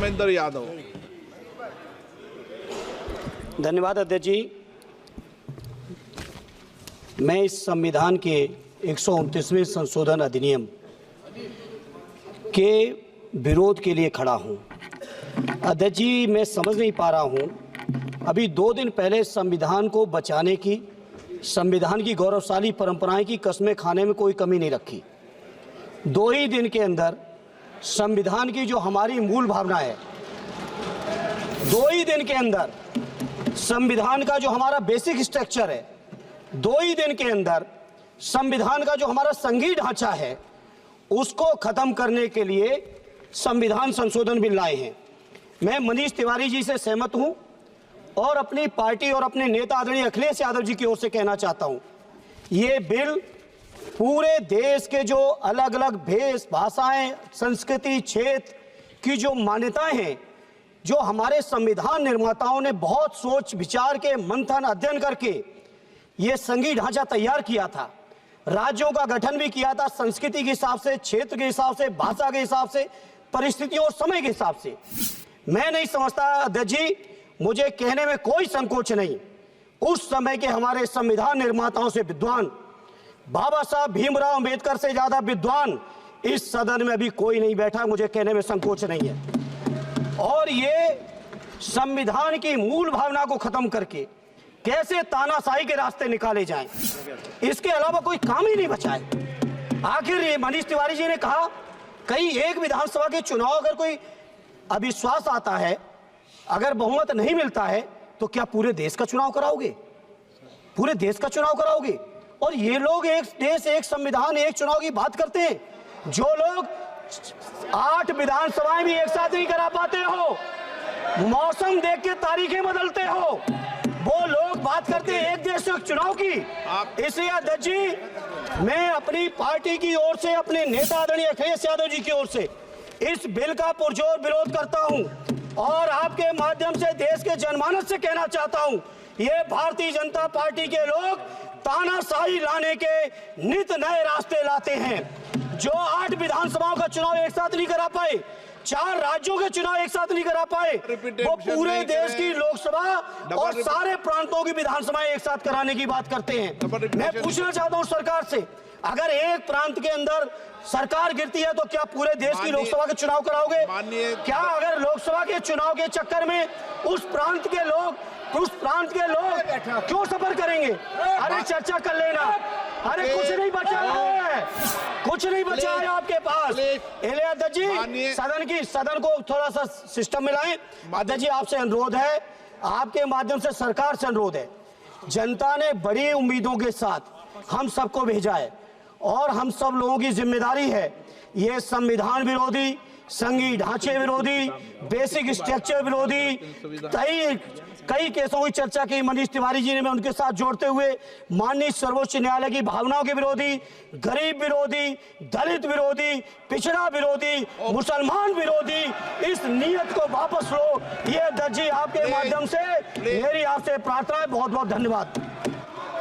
महेंद्र यादव। धन्यवाद अध्यक्ष जी। मैं इस संविधान के 129वें संशोधन अधिनियम के विरोध के लिए खड़ा हूं। अध्यक्ष जी, मैं समझ नहीं पा रहा हूं, अभी 2 दिन पहले संविधान को बचाने की, संविधान की गौरवशाली परंपराएं की कस्में खाने में कोई कमी नहीं रखी। 2 ही दिन के अंदर संविधान की जो हमारी मूल भावना है, 2 ही दिन के अंदर संविधान का जो हमारा बेसिक स्ट्रक्चर है, 2 ही दिन के अंदर संविधान का जो हमारा संघीय ढांचा है, उसको खत्म करने के लिए संविधान संशोधन बिल लाए हैं। मैं मनीष तिवारी जी से सहमत हूं और अपनी पार्टी और अपने नेता आदरणीय अखिलेश यादव जी की ओर से कहना चाहता हूं, ये बिल पूरे देश के जो अलग अलग भेष भाषाएं, संस्कृति, क्षेत्र की जो मान्यताएं हैं, जो हमारे संविधान निर्माताओं ने बहुत सोच विचार के मंथन अध्ययन करके ये संघीय ढांचा तैयार किया था, राज्यों का गठन भी किया था, संस्कृति के हिसाब से, क्षेत्र के हिसाब से, भाषा के हिसाब से, परिस्थितियों और समय के हिसाब से। मैं नहीं समझता अध्यक्ष जी, मुझे कहने में कोई संकोच नहीं, उस समय के हमारे संविधान निर्माताओं से विद्वान, बाबा साहब भीमराव अंबेडकर से ज्यादा विद्वान इस सदन में अभी कोई नहीं बैठा, मुझे कहने में संकोच नहीं है। और ये संविधान की मूल भावना को खत्म करके कैसे तानाशाही के रास्ते निकाले जाएं, इसके अलावा कोई काम ही नहीं बचा है। आखिर ये मनीष तिवारी जी ने कहा, कहीं एक विधानसभा के चुनाव अगर कोई अविश्वास आता है, अगर बहुमत नहीं मिलता है, तो क्या पूरे देश का चुनाव कराओगे? पूरे देश का चुनाव कराओगे? और ये लोग एक देश, एक संविधान, एक चुनाव की बात करते हैं। जो लोग 8 विधानसभाएं भी एक साथ नहीं करा पाते हो, मौसम देख के तारीखें बदलते हो, वो लोग बात करते हैं एक देश एक चुनाव की। इसलिए अध्यक्ष जी, मैं अपनी पार्टी की ओर से, अपने नेता आदरणीय अखिलेश यादव जी की ओर से इस बिल का पुरजोर विरोध करता हूं और आपके माध्यम से देश के जनमानस से कहना चाहता हूं, ये भारतीय जनता पार्टी के लोग तानाशाही लाने के नित नए रास्ते लाते हैं। जो 8 विधानसभाओं का चुनाव एक साथ नहीं करा पाए, 4 राज्यों के चुनाव एक साथ नहीं करा पाए, वो पूरे देश की लोकसभा और सारे प्रांतों की विधानसभाएं एक साथ कराने की बात करते हैं। मैं पूछना चाहता हूं सरकार से, अगर एक प्रांत के अंदर सरकार गिरती है तो क्या पूरे देश की लोकसभा के चुनाव कराओगे? क्या अगर लोकसभा के चुनाव के चक्कर में उस प्रांत के लोग क्यों सफर करेंगे? अरे चर्चा कर लेना। अरे कुछ नहीं बचा है, कुछ नहीं बचा है आपके पास। अध्यक्ष जी, सदन को थोड़ा सा सिस्टम में लाएं। अध्यक्ष जी, आपसे अनुरोध है, आपके माध्यम से सरकार से अनुरोध है, जनता ने बड़ी उम्मीदों के साथ हम सबको भेजा है और हम सब लोगों की जिम्मेदारी है, ये संविधान विरोधी, संघीय ढांचे विरोधी, बेसिक स्ट्रक्चर विरोधी कई केसों की चर्चा की मनीष तिवारी जी ने, मैं उनके साथ जोड़ते हुए माननीय सर्वोच्च न्यायालय की भावनाओं के विरोधी, गरीब विरोधी, दलित विरोधी, पिछड़ा विरोधी, मुसलमान विरोधी, इस नीयत को वापस लो। ये अध्यक्ष जी, आपके माध्यम से मेरी आपसे प्रार्थना है। बहुत बहुत धन्यवाद।